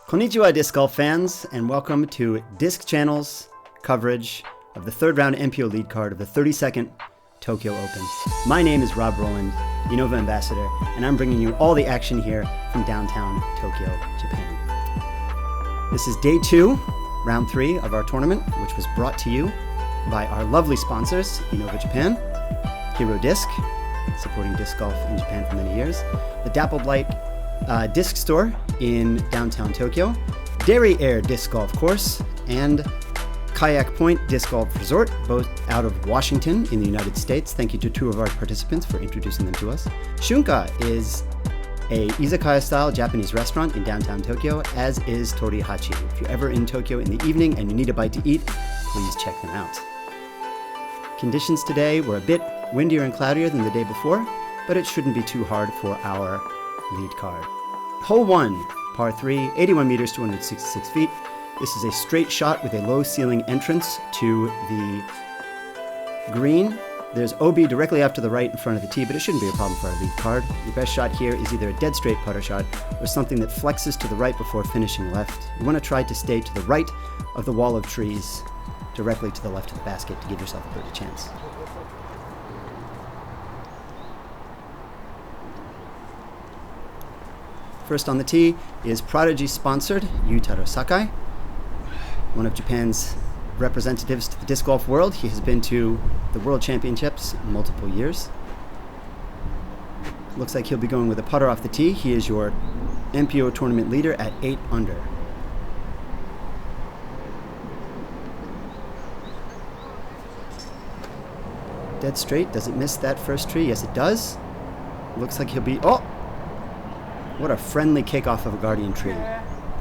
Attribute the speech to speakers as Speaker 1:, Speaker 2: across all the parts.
Speaker 1: Konnichiwa, Disc Golf fans, and welcome to Disc Channel's coverage of the third round MPO lead card of the 32nd Tokyo Open. My name is Rob Rowland, Innova Ambassador, and I'm bringing you all the action here from downtown Tokyo, Japan. This is day 2, round 3 of our tournament, which was brought to you by our lovely sponsors, Innova Japan, Hero Disc, supporting disc golf in Japan for many years, the Dappled Light Disc Store in downtown Tokyo, Dairy Air Disc Golf Course, and Kayak Point Disc Golf Resort, both out of Washington in the United States. Thank you to 2 of our participants for introducing them to us. Shunka is a izakaya-style Japanese restaurant in downtown Tokyo, as is Torihachi. If you're ever in Tokyo in the evening and you need a bite to eat, please check them out. Conditions today were a bit windier and cloudier than the day before, but it shouldn't be too hard for our lead card. Hole 1, par 3, 81 meters, 266 feet. This is a straight shot with a low ceiling entrance to the green. There's OB directly off to the right in front of the tee, but it shouldn't be a problem for our lead card. Your best shot here is either a dead straight putter shot or something that flexes to the right before finishing left. You want to try to stay to the right of the wall of trees, directly to the left of the basket to give yourself a birdie chance. First on the tee is Prodigy-sponsored Yutaro Sakai, one of Japan's representatives to the disc golf world. He has been to the World Championships multiple years. Looks like he'll be going with a putter off the tee. He is your MPO tournament leader at 8 under. Dead straight. Does it miss that first tree? Yes, it does. Looks like he'll be... Oh! What a friendly kick off of a guardian tree.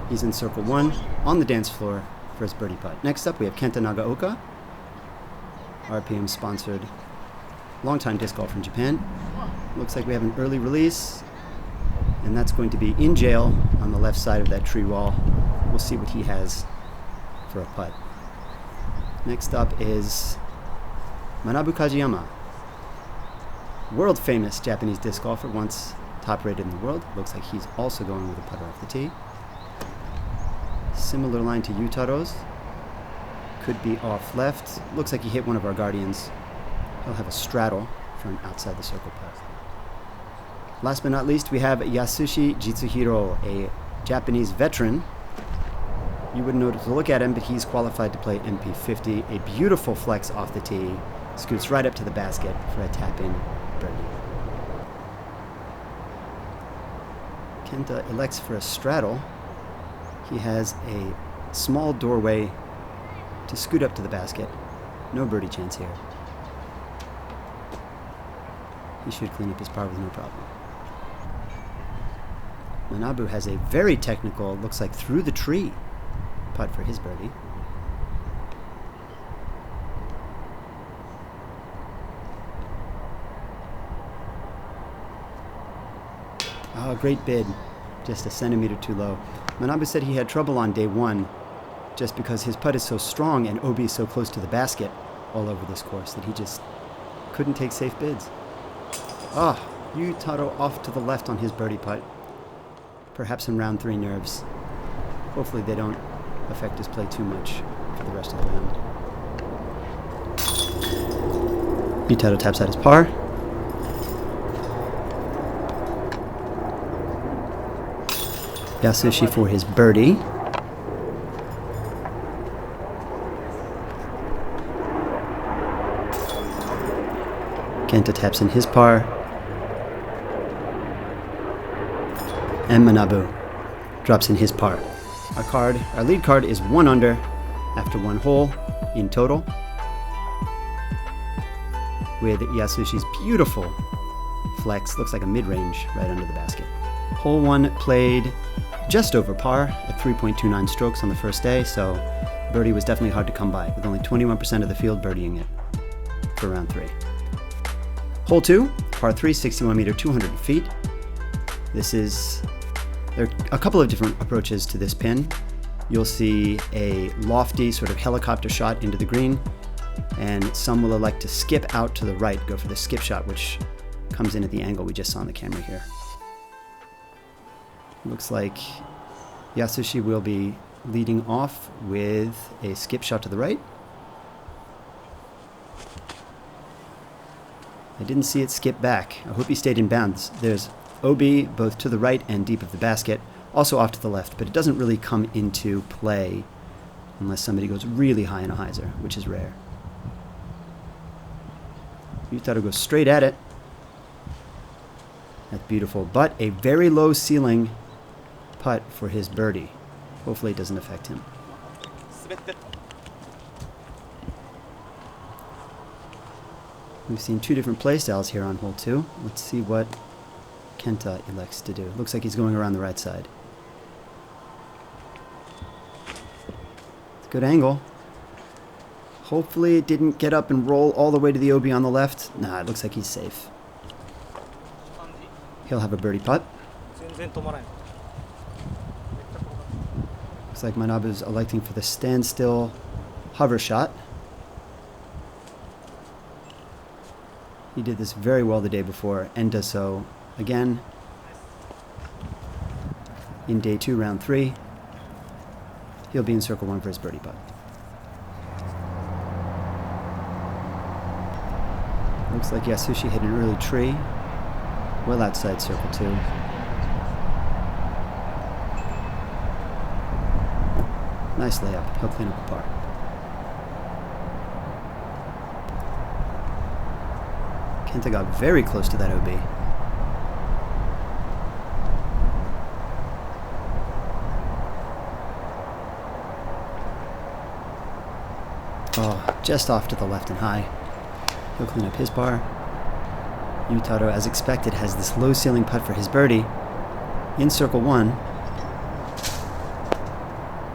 Speaker 1: He's in circle 1 on the dance floor for his birdie putt. Next up, we have Kenta Nagaoka, RPM sponsored longtime disc golf from Japan. Looks like we have an early release, and that's going to be in jail on the left side of that tree wall. We'll see what he has for a putt. Next up is Manabu Kajiyama, world famous Japanese disc golfer, once top rated in the world. Looks like he's also going with a putter off the tee. Similar line to Yutaro's. Could be off left. Looks like he hit one of our guardians. He'll have a straddle for an outside the circle putt. Last but not least, we have Yasushi Jitsuhiro, a Japanese veteran. You wouldn't know to look at him, but he's qualified to play MP50. A beautiful flex off the tee. Scoots right up to the basket for a tap-in birdie. Kenta elects for a straddle. He has a small doorway to scoot up to the basket. No birdie chance here. He should clean up his par with no problem. Manabu has a very technical, looks like through the tree, putt for his birdie. Oh, great bid. Just a centimeter too low. Manabu said he had trouble on day 1 just because his putt is so strong and OB is so close to the basket all over this course that he just couldn't take safe bids. Ah, Yutaro off to the left on his birdie putt. Perhaps some round 3 nerves. Hopefully they don't affect his play too much for the rest of the round. Yutaro taps out his par. Yasushi for his birdie. Kenta taps in his par. And Manabu drops in his par. Our lead card is 1 under after 1 hole in total, with Yasushi's beautiful flex. Looks like a mid-range right under the basket. Hole 1 played just over par at 3.29 strokes on the first day, so birdie was definitely hard to come by, with only 21% of the field birdieing it for round 3. Hole 2, par 3, 61 meter, 200 feet. There are a couple of different approaches to this pin. You'll see a lofty sort of helicopter shot into the green, and some will elect to skip out to the right, go for the skip shot, which comes in at the angle we just saw on the camera here. Looks like Yasushi will be leading off with a skip shot to the right. I didn't see it skip back. I hope he stayed in bounds. There's OB both to the right and deep of the basket, also off to the left, but it doesn't really come into play unless somebody goes really high in a hyzer, which is rare. Yutaro goes straight at it. That's beautiful, but a very low ceiling putt for his birdie. Hopefully it doesn't affect him. We've seen two different play styles here on hole 2. Let's see what Kenta elects to do. Looks like he's going around the right side. It's a good angle. Hopefully it didn't get up and roll all the way to the OB on the left. Nah, it looks like he's safe. He'll have a birdie putt. Looks like Manabu's electing for the standstill hover shot. He did this very well the day before and does so again in day 2, round 3. He'll be in circle 1 for his birdie putt. Looks like Yasushi hit an early tree, well outside circle 2. Nice layup. He'll clean up the par. Kenta got very close to that OB. Oh, just off to the left and high. He'll clean up his par. Yutaro, as expected, has this low ceiling putt for his birdie in circle 1,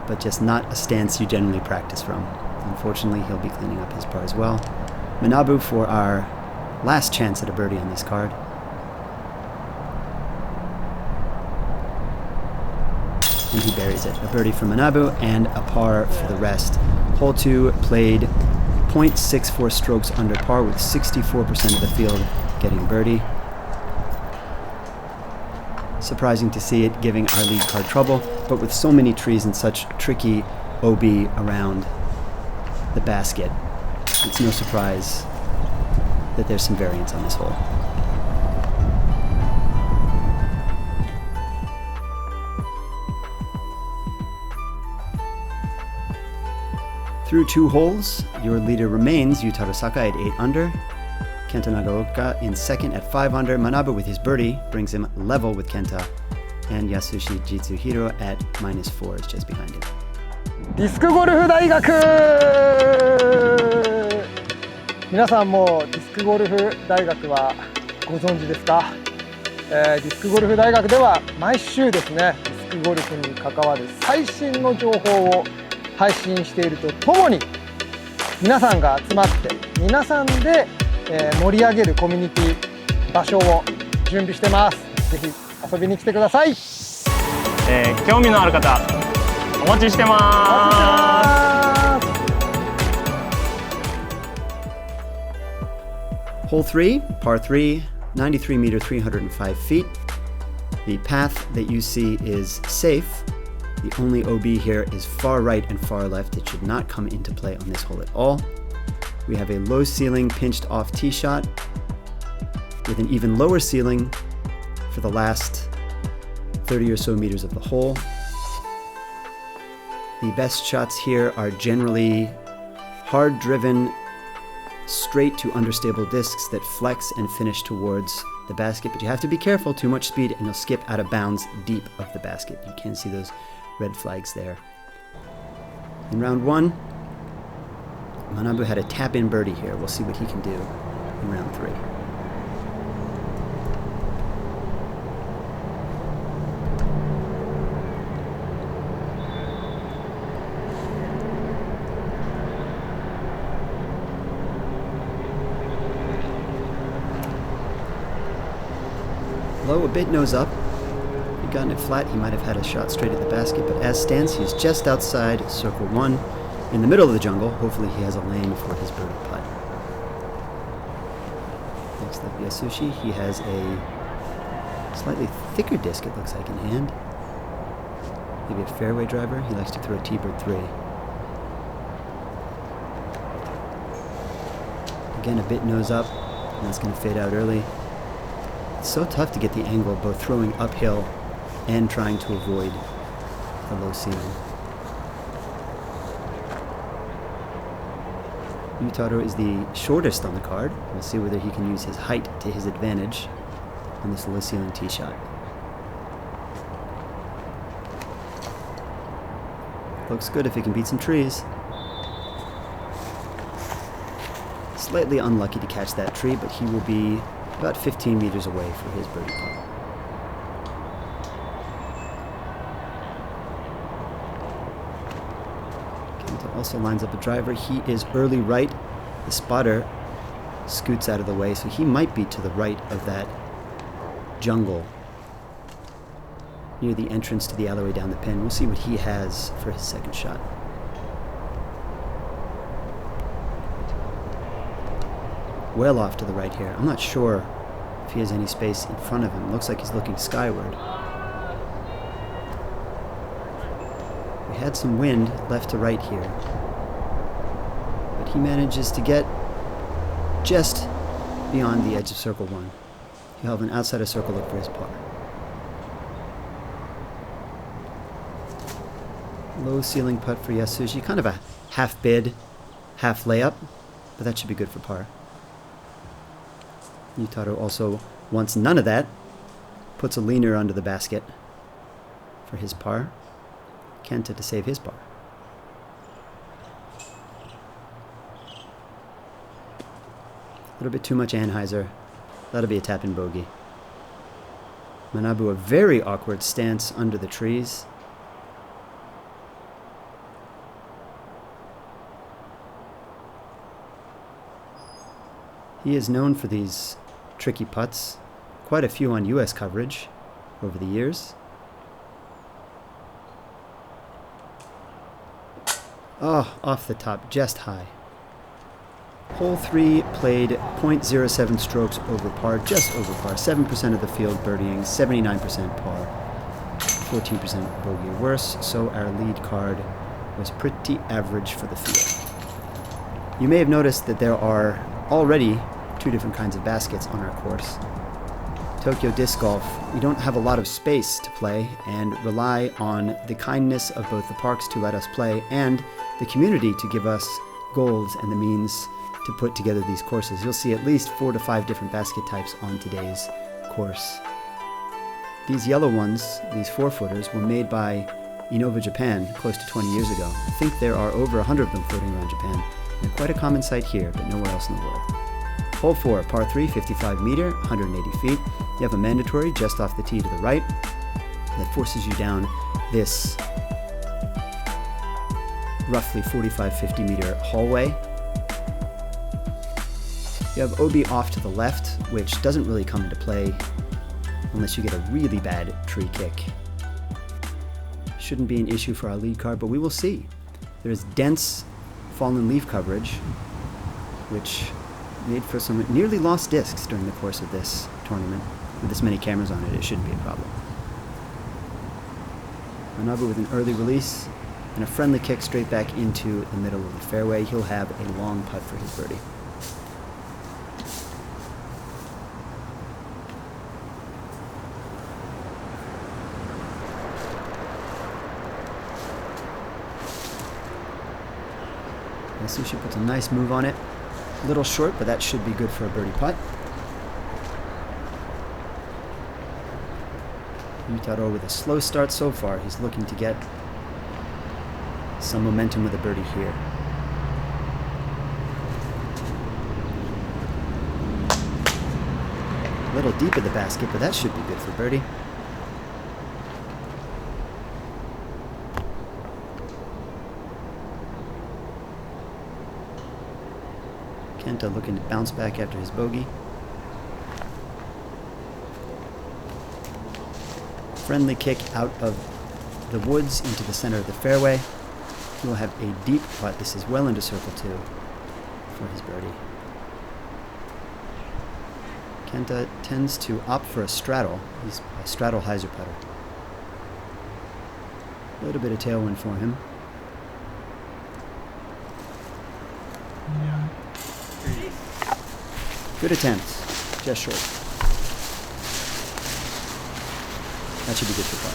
Speaker 1: but just not a stance you generally practice from. Unfortunately, he'll be cleaning up his par as well. Manabu for our last chance at a birdie on this card. And he buries it. A birdie for Manabu and a par for the rest. Hole 2 played 0.64 strokes under par with 64% of the field getting birdie. Surprising to see it giving our lead card trouble, but with so many trees and such tricky OB around the basket, it's no surprise that there's some variance on this hole. Through 2 holes, your leader remains Yutaro Saka at 8 under, Kenta Nagaoka in second at 5 under, Manabu with his birdie brings him level with Kenta, and Yasushi Jitsuhiro at -4 is just behind him.
Speaker 2: ディスクゴルフ大学皆さんもディスクゴルフ大学はご存知ですか？ディスクゴルフ大学では毎週ですね、ディスクゴルフに関わる最新の情報を配信しているとともに、皆さんが集まって皆さんで盛り上げるコミュニティ場所を準備してます。ぜひ遊びに来てください。
Speaker 3: 興味のある方お待ちしてます。
Speaker 1: Hole 3, par 3, 93 meter, 305 feet. The path that you see is safe. The only OB here is far right and far left. It should not come into play on this hole at all. We have a low ceiling pinched off tee shot with an even lower ceiling for the last 30 or so meters of the hole. The best shots here are generally hard-driven, straight to understable discs that flex and finish towards the basket, but you have to be careful. Too much speed and you'll skip out of bounds deep of the basket. You can see those red flags there. In round 1, Manabu had a tap-in birdie here. We'll see what he can do in round 3. Low, a bit nose up. If he'd gotten it flat, he might have had a shot straight at the basket, but as stands, he's just outside circle 1, in the middle of the jungle. Hopefully he has a lane for his birdie putt. Next up, Yasushi. He has a slightly thicker disc, it looks like, in hand. Maybe a fairway driver. He likes to throw a T-bird 3. Again, a bit nose up, and that's going to fade out early. It's so tough to get the angle of both throwing uphill and trying to avoid the low ceiling. Yutaro is the shortest on the card. We'll see whether he can use his height to his advantage on this low ceiling tee shot. Looks good if he can beat some trees. Slightly unlucky to catch that tree, but he will be about 15 meters away for his birdie putt. Kenta also lines up a driver. He is early right. The spotter scoots out of the way, so he might be to the right of that jungle near the entrance to the alleyway down the pin. We'll see what he has for his second shot. Well off to the right here. I'm not sure if he has any space in front of him. Looks like he's looking skyward. We had some wind left to right here, but he manages to get just beyond the edge of circle 1. He'll have an outside of circle look for his par. Low ceiling putt for Yasushi. Kind of a half bid, half layup, but that should be good for par. Yutaro also wants none of that. Puts a leaner under the basket for his par. Kenta to save his par. A little bit too much Anheuser. That'll be a tap-in bogey. Manabu, a very awkward stance under the trees. He is known for these tricky putts. Quite a few on US coverage over the years. Oh, off the top, just high. Hole 3 played .07 strokes over par, just over par. 7% of the field birdieing, 79% par, 14% bogey or worse. So our lead card was pretty average for the field. You may have noticed that there are already 2 different kinds of baskets on our course. Tokyo Disc Golf, we don't have a lot of space to play and rely on the kindness of both the parks to let us play and the community to give us goals and the means to put together these courses. You'll see at least 4 to 5 different basket types on today's course. These yellow ones, these 4-footers, were made by Innova Japan close to 20 years ago. I think there are over 100 of them floating around Japan. They're quite a common sight here, but nowhere else in the world. Hole 4, par 3, 55 meter, 180 feet. You have a mandatory just off the tee to the right that forces you down this roughly 45-50 meter hallway. You have OB off to the left, which doesn't really come into play unless you get a really bad tree kick. Shouldn't be an issue for our lead card, but we will see. There's dense fallen leaf coverage, which made for some nearly lost discs during the course of this tournament. With this many cameras on it, it shouldn't be a problem. Manabu with an early release and a friendly kick straight back into the middle of the fairway. He'll have a long putt for his birdie. Yasushi puts a nice move on it. A little short, but that should be good for a birdie putt. Yutaro with a slow start so far. He's looking to get some momentum with a birdie here. A little deep in the basket, but that should be good for birdie. Kenta looking to bounce back after his bogey. Friendly kick out of the woods into the center of the fairway. He'll have a deep putt. This is well into circle 2 for his birdie. Kenta tends to opt for a straddle. He's a straddle hyzer putter. A little bit of tailwind for him. Good attempt. Just short. That should be good for par.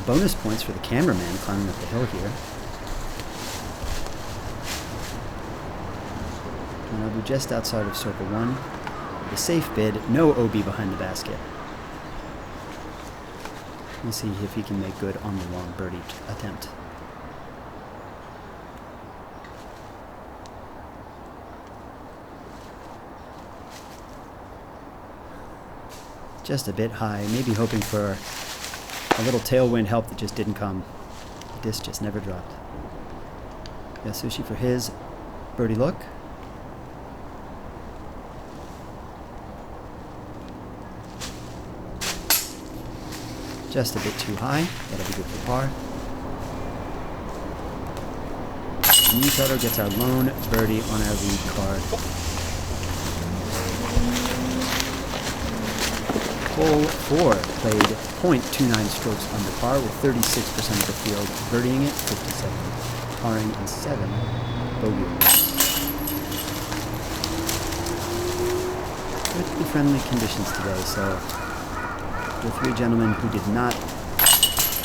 Speaker 1: Bonus points for the cameraman climbing up the hill here. Manabu just outside of circle 1. The safe bid, no OB behind the basket. We'll see if he can make good on the long birdie attempt. Just a bit high, maybe hoping for a little tailwind help that just didn't come. The disc just never dropped. Yasushi for his birdie look. Just a bit too high. That'll be good for par. And Yutaro gets our lone birdie on our lead card. Hole 4 played .29 strokes under par with 36% of the field birdieing it, 57 parring, and 7 bogeying. Pretty friendly conditions today, so the 3 gentlemen who did not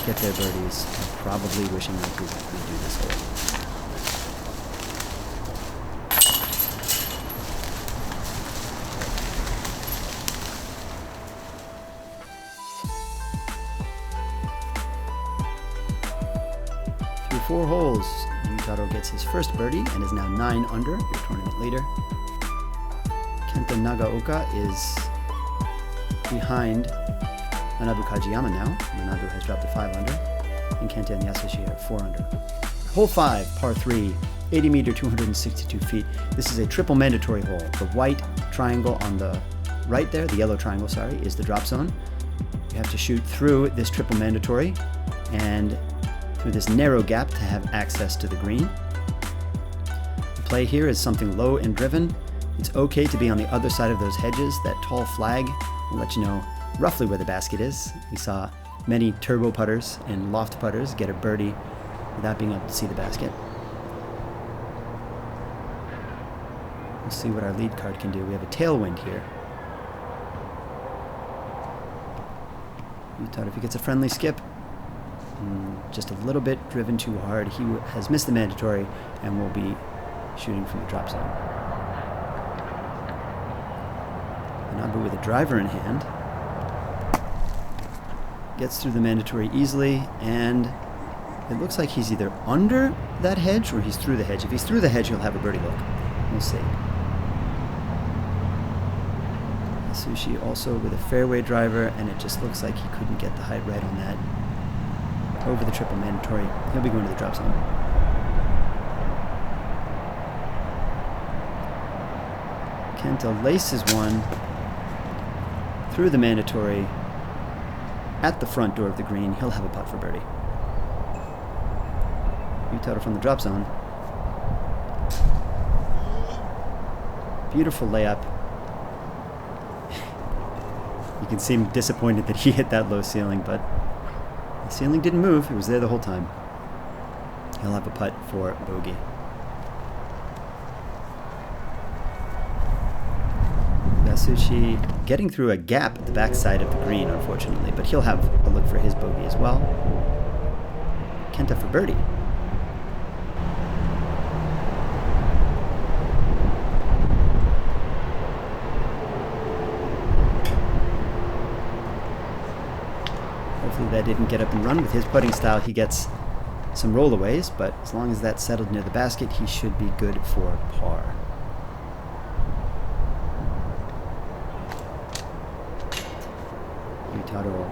Speaker 1: get their birdies are probably wishing they could redo this hole. Through 4 holes, Yutaro gets his first birdie and is now 9 under, your tournament leader. Kenta Nagaoka is behind Manabu Kajiyama now. Manabu has dropped to 5 under, and Kenta and Yasushi are 4 under. Hole 5, par 3, 80 meter, 262 feet. This is a triple mandatory hole. The white triangle on the right there, the yellow triangle, sorry, is the drop zone. You have to shoot through this triple mandatory and through this narrow gap to have access to the green. The play here is something low and driven. It's okay to be on the other side of those hedges. That tall flag will let you know roughly where the basket is. We saw many turbo putters and loft putters get a birdie without being able to see the basket. We'll see what our lead card can do. We have a tailwind here. Yutaro, if he gets a friendly skip, just a little bit driven too hard, he has missed the mandatory and will be shooting from the drop zone. Manabu with a driver in hand gets through the mandatory easily, and it looks like he's either under that hedge or he's through the hedge. If he's through the hedge, he'll have a birdie look. We'll see. Yasushi also with a fairway driver, and it just looks like he couldn't get the height right on that. Over the triple mandatory. He'll be going to the drop zone. Kenta laces one through the mandatory at the front door of the green. He'll have a putt for birdie. Yutaro from the drop zone. Beautiful layup. You can see him disappointed that he hit that low ceiling, but the ceiling didn't move. It was there the whole time. He'll have a putt for bogey. Yasushi getting through a gap at the backside of the green, unfortunately, but he'll have a look for his bogey as well. Kenta for birdie. Hopefully that didn't get up and run. With his putting style, he gets some rollaways, but as long as that's settled near the basket, he should be good for par. Yutaro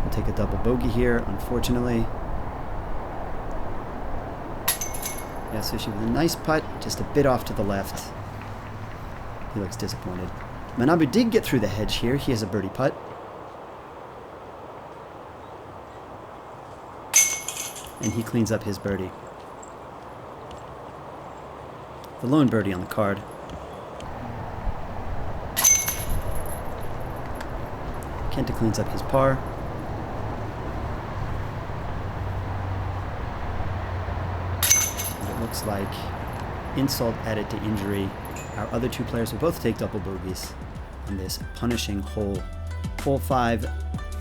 Speaker 1: will take a double bogey here, unfortunately. Yasushi with a nice putt, just a bit off to the left. He looks disappointed. Manabu did get through the hedge here. He has a birdie putt. And he cleans up his birdie. The lone birdie on the card. Kenta cleans up his par. looks like insult added to injury. Our other two players will both take double bogeys on this punishing hole. Hole 5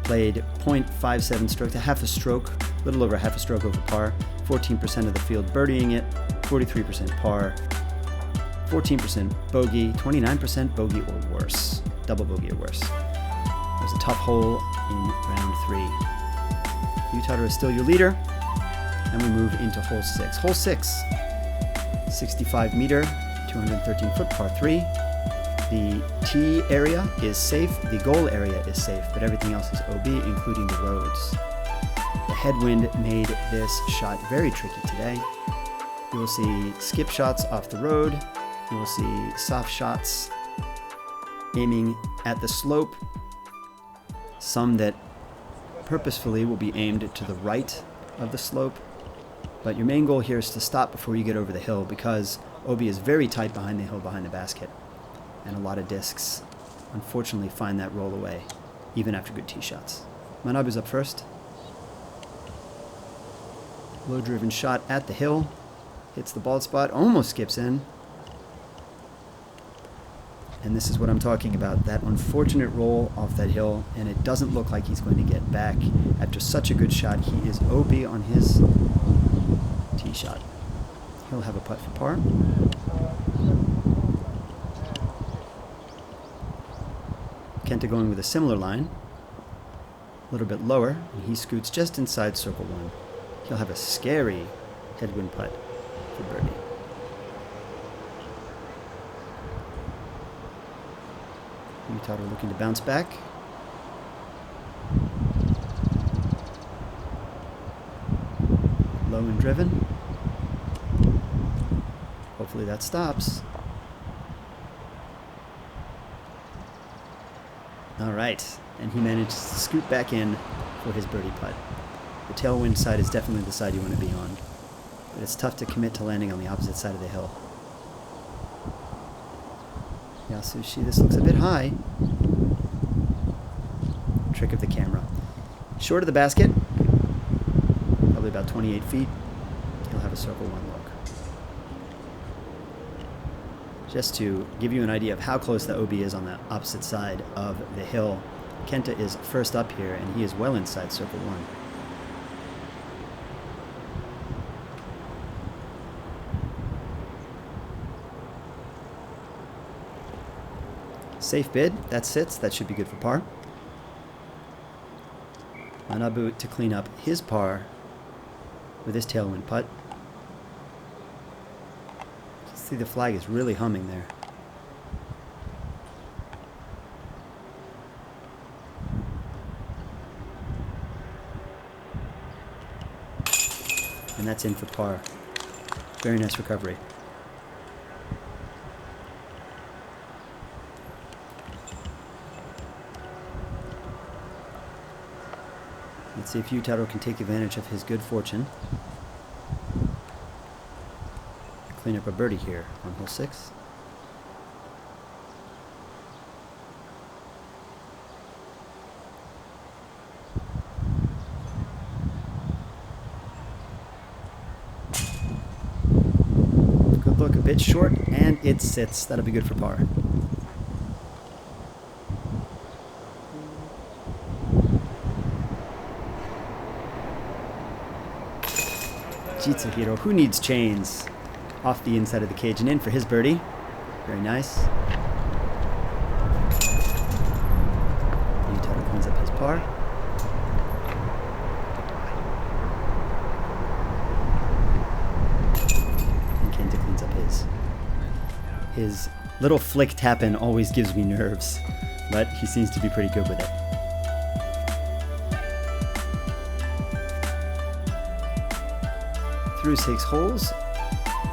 Speaker 1: played 0.57 stroke to half a stroke, a little over half a stroke over par. 14% of the field birdieing it, 43% par, 14% bogey, 29% bogey or worse, double bogey or worse. It was a tough hole in round 3. Yutaro is still your leader, and we move into hole 6. Hole 6, 65 meter, 213 foot par 3. The tee area is safe, the goal area is safe, but everything else is OB, including the roads. The headwind made this shot very tricky today. You will see skip shots off the road. You will see soft shots aiming at the slope. Some that purposefully will be aimed to the right of the slope. But your main goal here is to stop before you get over the hill, because OB is very tight behind the hill, behind the basket. And a lot of discs, unfortunately, find that roll away, even after good tee shots. Manabu's up first. Low-driven shot at the hill. Hits the bald spot, almost skips in. And this is what I'm talking about, that unfortunate roll off that hill, and it doesn't look like he's going to get back. After such a good shot, he is OB on his tee shot. He'll have a putt for par. Kenta going with a similar line, a little bit lower, and he scoots just inside circle 1. He'll have a scary headwind putt for birdie. Yutaro looking to bounce back. Low and driven. Hopefully that stops. All right, and he managed to scoot back in for his birdie putt. The tailwind side is definitely the side you want to be on, but it's tough to commit to landing on the opposite side of the hill. Yasushi, this looks a bit high. Trick of the camera. Short of the basket, probably about 28 feet. He'll have a circle 1 look. Just to give you an idea of how close the OB is on the opposite side of the hill, Kenta is first up here, and he is well inside circle 1. Safe bid, that sits, that should be good for par. Manabu to clean up his par with his tailwind putt. See, the flag is really humming there. And that's in for par. Very nice recovery. Let's see if Yutaro can take advantage of his good fortune. Clean up a birdie here on hole 6. Good look, a bit short, and it sits. That'll be good for par. Jitsuhiro, who needs chains? Off the inside of the cage and in for his birdie. Very nice. Yutaro cleans up his par. And Kenta cleans up his. His little flick tap-in always gives me nerves, but he seems to be pretty good with it. Through 6 holes,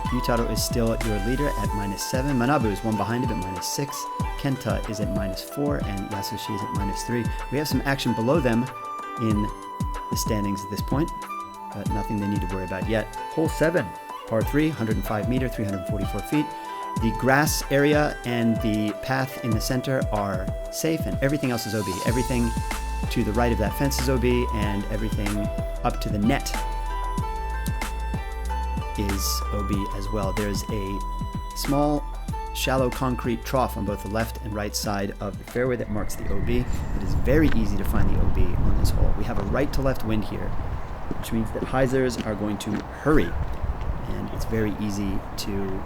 Speaker 1: Yutaro is still your leader at -7. Manabu is one behind him at -6. Kenta is at -4, and Yasushi is at -3. We have some action below them in the standings at this point, but nothing they need to worry about yet. Hole 7, par 3, 105 meter, 344 feet. The grass area and the path in the center are safe, and everything else is OB. Everything to the right of that fence is OB, and everything up to the net is OB as well. There's a small, shallow concrete trough on both the left and right side of the fairway that marks the OB. It is very easy to find the OB on this hole. We have a right to left wind here, which means that hyzers are going to hurry, and it's very easy to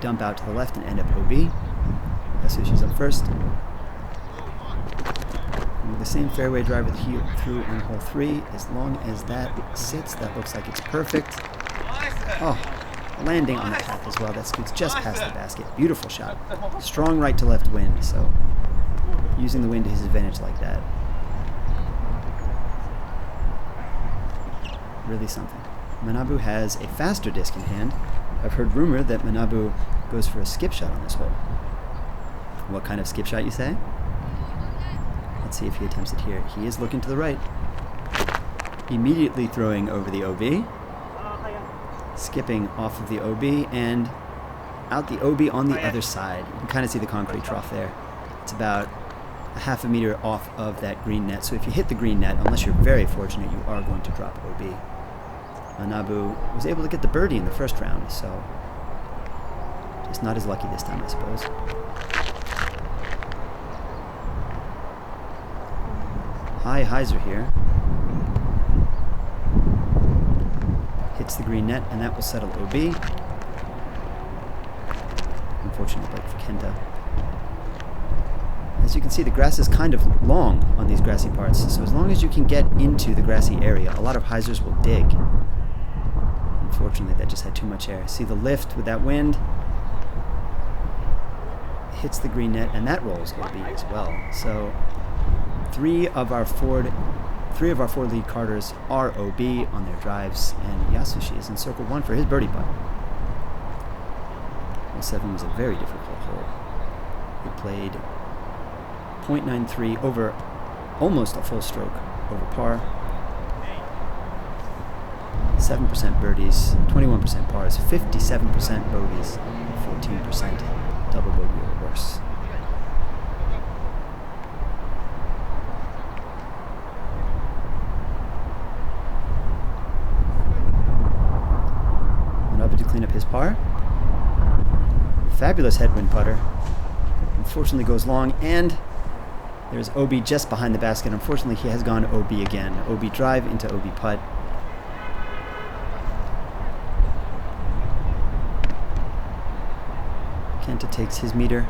Speaker 1: dump out to the left and end up OB. Yasushi's up first. And with the same fairway driver that he threw on hole 3, as long as that sits, that looks like it's perfect. Oh, landing on the path as well. That scoots just past the basket. Beautiful shot. Strong right to left wind, so using the wind to his advantage like that. Really something. Manabu has a faster disc in hand. I've heard rumor that Manabu goes for a skip shot on this hole. What kind of skip shot, you say? Let's see if he attempts it here. He is looking to the right. Immediately throwing over the OB. Skipping off of the OB and out the OB on the other side. You can kind of see the concrete trough there. It's about a half a meter off of that green net. So if you hit the green net, unless you're very fortunate, you are going to drop OB. Manabu was able to get the birdie in the first round, so just not as lucky this time, I suppose. High hyzer here. Hits the green net, and that will settle OB. Unfortunate break for Kenta. As you can see, the grass is kind of long on these grassy parts, so as long as you can get into the grassy area, a lot of hyzers will dig. Unfortunately, that just had too much air. See the lift with that wind? Hits the green net, and that rolls OB as well. So three of our four lead carders are OB on their drives, and Yasushi is in circle 1 for his birdie putt. Hole 7 was a very difficult hole. He played .93 over almost a full stroke over par. 7% birdies, 21% pars, 57% bogeys, 14% double bogey or worse. Manabu to clean up his par. Fabulous headwind putter. Unfortunately goes long, and there's OB just behind the basket. Unfortunately, he has gone OB again. OB drive into OB putt. Kenta takes his meter.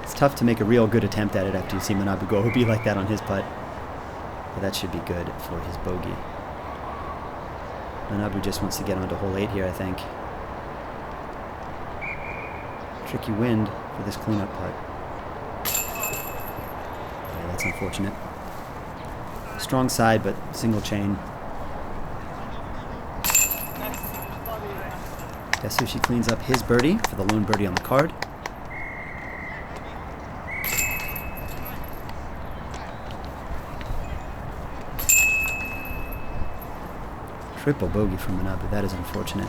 Speaker 1: It's tough to make a real good attempt at it after you see Manabu go OB like that on his putt. But that should be good for his bogey. Manabu just wants to get onto hole 8 here, I think. Tricky wind for this cleanup putt. Yeah, that's unfortunate. Strong side, but single chain. Yasushi cleans up his birdie for the lone birdie on the card. Triple bogey from Manabu, that is unfortunate.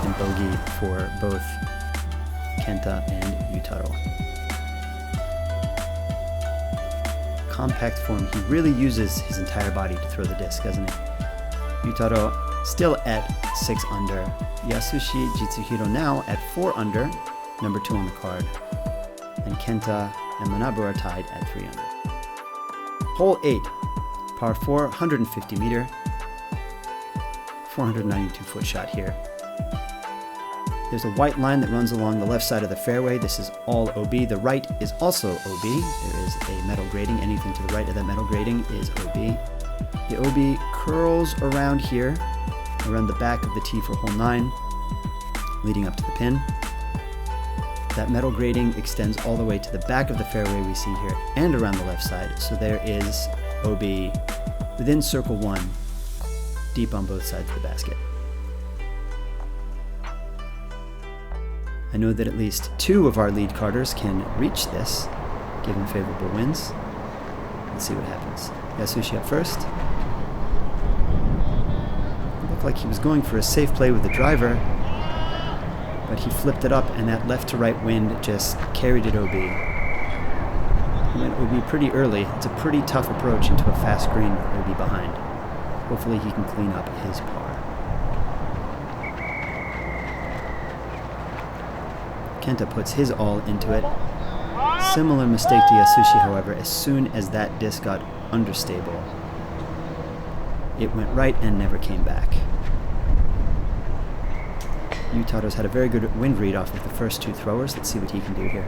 Speaker 1: And bogey for both Kenta and Yutaro. Compact form, he really uses his entire body to throw the disc, doesn't he? Yutaro still at 6 under. Yasushi Jitsuhiro now at 4 under, number 2 on the card. And Kenta and Manabu are tied at 3 under. Hole 8. Par 4, 150 meter, 492 foot shot here. There's a white line that runs along the left side of the fairway. This is all OB. The right is also OB. There is a metal grating. Anything to the right of that metal grating is OB. The OB curls around here, around the back of the tee for hole 9, leading up to the pin. That metal grating extends all the way to the back of the fairway we see here and around the left side. So there is OB within circle 1, deep on both sides of the basket. I know that at least 2 of our lead carders can reach this, given favorable winds. Let's see what happens. Yasushi up first. It looked like he was going for a safe play with the driver. but he flipped it up, and that left to right wind just carried it OB. He went OB pretty early. It's a pretty tough approach into a fast green OB behind. Hopefully he can clean up his par. Kenta puts his all into it. Similar mistake to Yasushi, however. As soon as that disc got understable, it went right and never came back. Yutaro's had a very good wind read off of the first two throwers. Let's see what he can do here.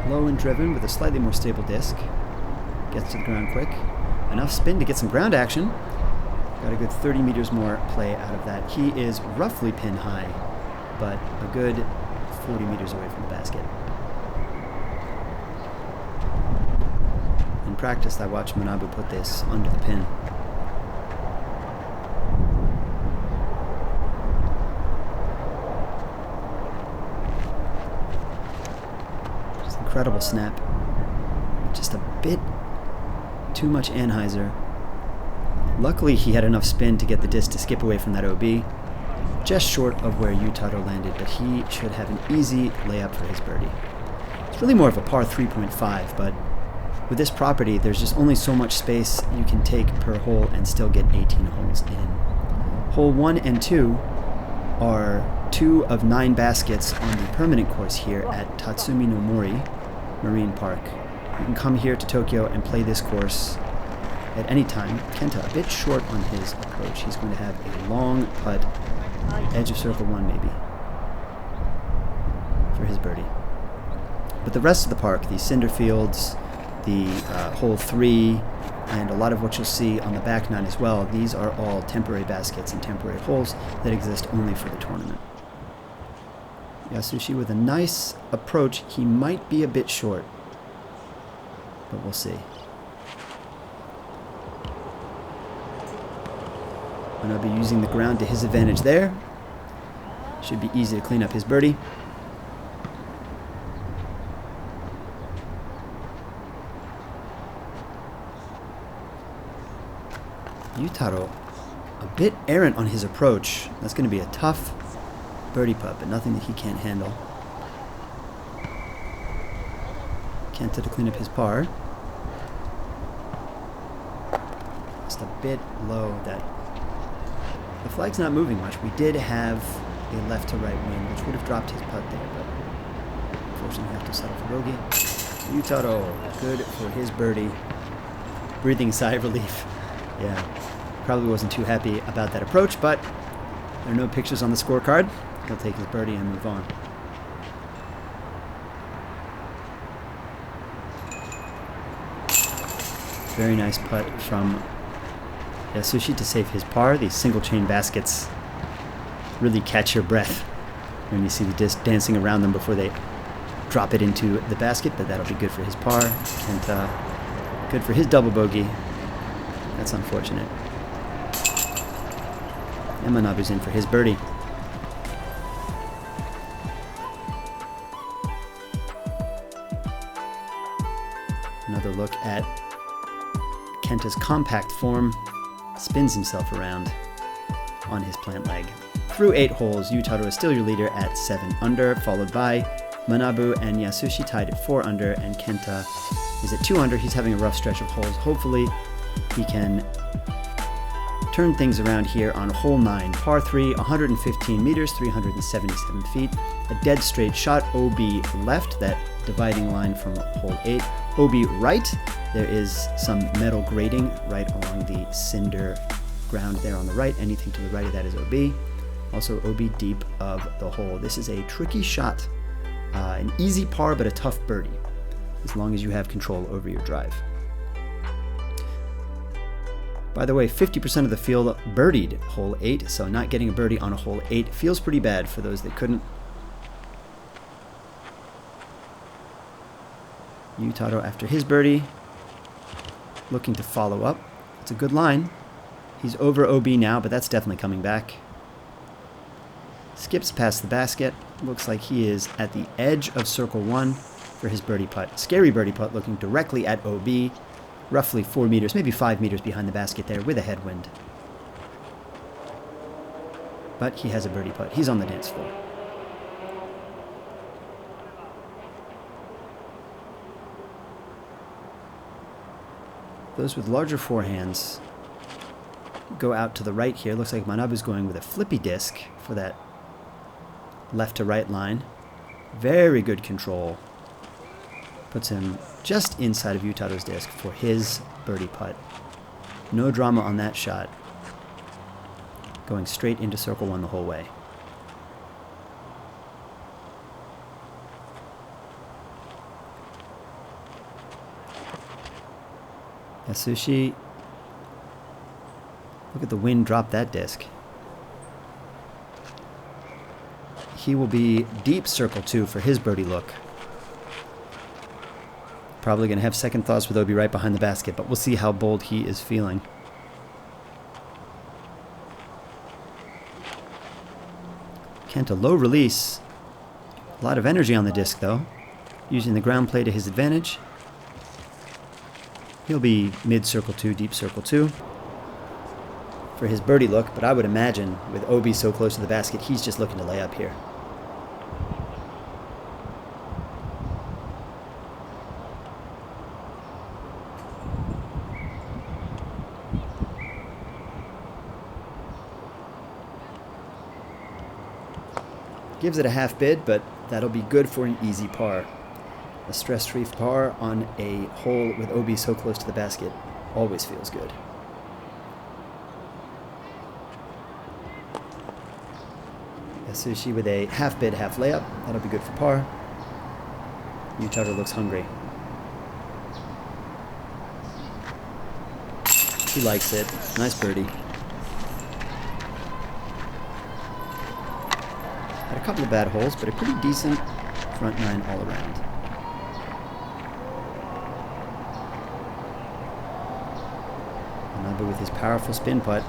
Speaker 1: Low and driven with a slightly more stable disc. Gets to the ground quick. Enough spin to get some ground action. Got a good 30 meters more play out of that. He is roughly pin high, but a good 40 meters away from the basket. In practice, I watched Manabu put this under the pin. Just incredible snap. Just a bit too much Anheuser. Luckily, he had enough spin to get the disc to skip away from that OB. Just short of where Yutaro landed, but he should have an easy layup for his birdie. It's really more of a par 3.5, but with this property, there's just only so much space you can take per hole and still get 18 holes in. Hole 1 and 2 are 2 of 9 baskets on the permanent course here at Tatsumi no Mori Marine Park. You can come here to Tokyo and play this course at any time. Kenta a bit short on his approach. He's going to have a long putt, edge of circle 1 maybe, for his birdie. But the rest of the park, the cinder fields, the hole 3, and a lot of what you'll see on the back 9 as well, these are all temporary baskets and temporary holes that exist only for the tournament. Yasushi with a nice approach. He might be a bit short, but we'll see. Manabu using the ground to his advantage there. Should be easy to clean up his birdie. Yutaro a bit errant on his approach. That's going to be a tough birdie putt, but nothing that he can't handle. Kenta to clean up his par. Just a bit low. That the flag's not moving much. We did have a left to right wind, which would have dropped his putt there, but unfortunately we have to settle for bogey. Yutaro, good for his birdie. Breathing a sigh of relief. Yeah, probably wasn't too happy about that approach, but there are no pictures on the scorecard. He'll take his birdie and move on. Very nice putt from Yasushi to save his par. These single chain baskets really catch your breath when you see the disc dancing around them before they drop it into the basket, but that'll be good for his par. And good for his double bogey. That's unfortunate. And Manabu's in for his birdie. Another look at Kenta's compact form. Spins himself around on his plant leg. Through 8 holes, Yutaro is still your leader at 7 under, followed by Manabu and Yasushi tied at 4 under, and Kenta is at 2 under. He's having a rough stretch of holes. Hopefully he can turn things around here on hole 9, par 3, 115 meters, 377 feet. A dead straight shot, OB left, that dividing line from hole 8. OB right, there is some metal grating right along the cinder ground there on the right. Anything to the right of that is OB. Also OB deep of the hole. This is a tricky shot. An easy par, but a tough birdie, as long as you have control over your drive. By the way, 50% of the field birdied hole 8, so not getting a birdie on a hole 8 feels pretty bad for those that couldn't. Yutaro after his birdie, looking to follow up. It's a good line. He's over OB now, but that's definitely coming back. Skips past the basket. Looks like he is at the edge of circle 1. for his birdie putt. Scary birdie putt looking directly at OB, roughly 4 meters, maybe 5 meters behind the basket there with a headwind. But he has a birdie putt. He's on the dance floor. Those with larger forehands go out to the right here. Looks like Manabu's going with a flippy disc for that left to right line. Very good control. Puts him just inside of Yutaro's disc for his birdie putt. No drama on that shot. Going straight into circle one the whole way. Yasushi, look at the wind drop that disc. He will be deep circle 2 for his birdie look. Probably going to have second thoughts with Obi right behind the basket, but we'll see how bold he is feeling. Kenta, low release. A lot of energy on the disc though. Using the ground play to his advantage. He'll be mid-circle 2, deep circle 2 for his birdie look, but I would imagine with Obi so close to the basket, he's just looking to lay up here. Gives it a half bid, but that'll be good for an easy par. A stress-free par on a hole with OB so close to the basket always feels good. Yasushi with a half bid, half layup. That'll be good for par. Yutaro looks hungry. He likes it. Nice birdie. Had a couple of bad holes, but a pretty decent front nine all around. Manabu with his powerful spin putt.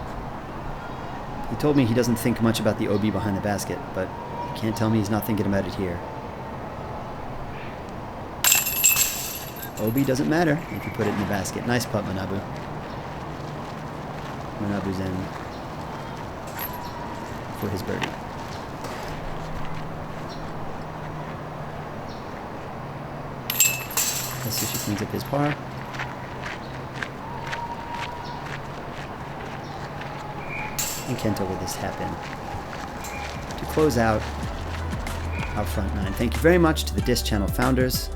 Speaker 1: He told me he doesn't think much about the OB behind the basket, but he can't tell me he's not thinking about it here. OB doesn't matter if you put it in the basket. Nice putt, Manabu. Manabu's in for his birdie. Yasushi cleans up his par. And Kenta with his tap in to close out our front nine. Thank you very much to the Disc Channel founders.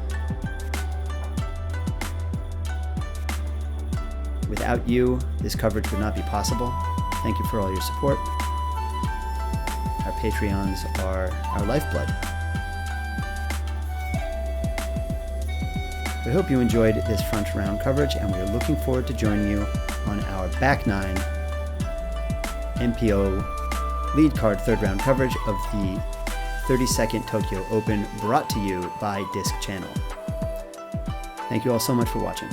Speaker 1: Without you, this coverage would not be possible. Thank you for all your support. Our Patreons are our lifeblood. We hope you enjoyed this front round coverage, and we are looking forward to joining you on our back nine MPO lead card third round coverage of the 32nd Tokyo Open, brought to you by Disc Channel. Thank you all so much for watching.